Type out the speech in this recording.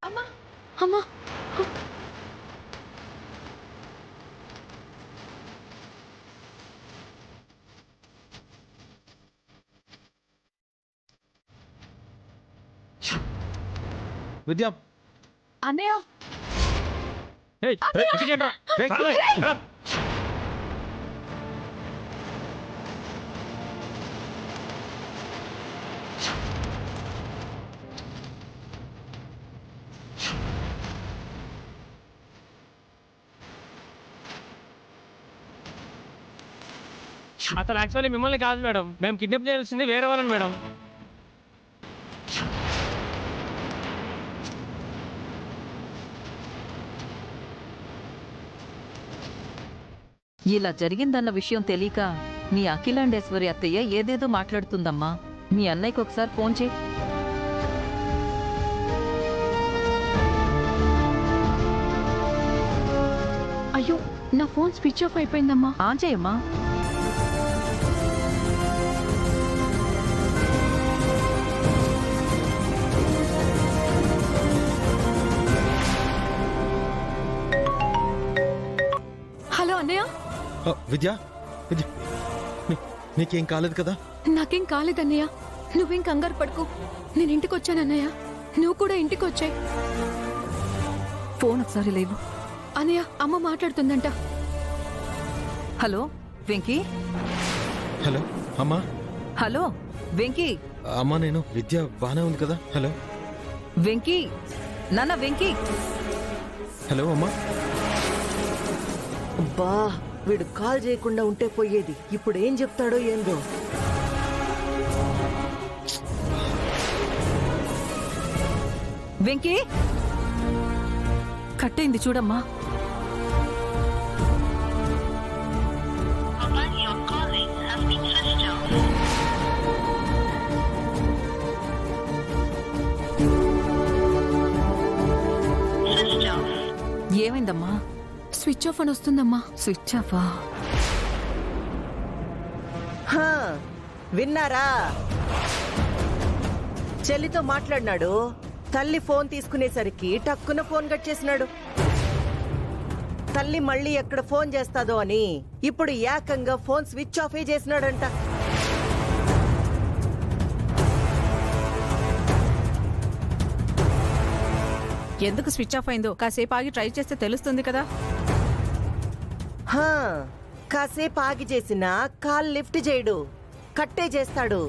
అమ్మా అమ్మా విద్య అన్నయ్య అసలు యాక్చువల్లీ మిమ్మల్ని కాదు మేడం, మేము కిడ్నాప్ చేయాల్సింది వేరే వాళ్ళని మేడం. ఇలా జరిగిందన్న విషయం తెలియక మీ అఖిలాండేశ్వరి అత్తయ్య ఏదేదో మాట్లాడుతుందమ్మా. మీ అన్నయ్యకి ఒకసారి ఫోన్ చేయి. అయ్యో నా ఫోన్ స్విచ్ ఆఫ్ అయిపోయిందమ్మా. ఆన్ చేయమ్మా. హలో అన్నయ్య. విద్య విద్య నీకేం కాలేదు కదా? నాకేం కాలేదన్నయ్య, నువ్వేం కంగారు పడుకో. నేను ఇంటికి వచ్చానన్నయ్య, నువ్వు కూడా ఇంటికి వచ్చాయి. ఫోన్ ఒకసారి లేవు. అన్నయ్య అమ్మ మాట్లాడుతుందంట. హలో వెంకీ. హలో అమ్మా. హలో వెంకీ. అమ్మా నేను విద్య బానే ఉంది కదా? హలో వెంకీ. నాన్న వెంకీ. హలో అమ్మా. అబ్బా వీడు కాల్ చేయకుండా ఉంటే పోయేది. ఇప్పుడు ఏం చెప్తాడో ఏందో. వెంకీ కట్టయింది చూడమ్మా. ఏమైందమ్మా? స్విచ్ ఆఫ్ అని వస్తుందమ్మా. స్విచ్ ఆఫా? హా, విన్నారా? చెల్లితో మాట్లాడినాడు. తల్లి ఫోన్ తీసుకునేసరికి టక్కున ఫోన్ కట్ చేసినాడు. తల్లి మళ్ళీ ఎక్కడ ఫోన్ చేస్తాదో అని ఇప్పుడు ఏకంగా ఫోన్ స్విచ్ ఆఫే చేసినాడంట. ఎందుకు స్విచ్ ఆఫ్ అయిందో కాసేపు ఆగి ట్రై చేస్తే తెలుస్తుంది కదా. హా, కాసేపు ఆగి చేసినా కాల్ లిఫ్ట్ చేయడు, కట్టే చేస్తాడు.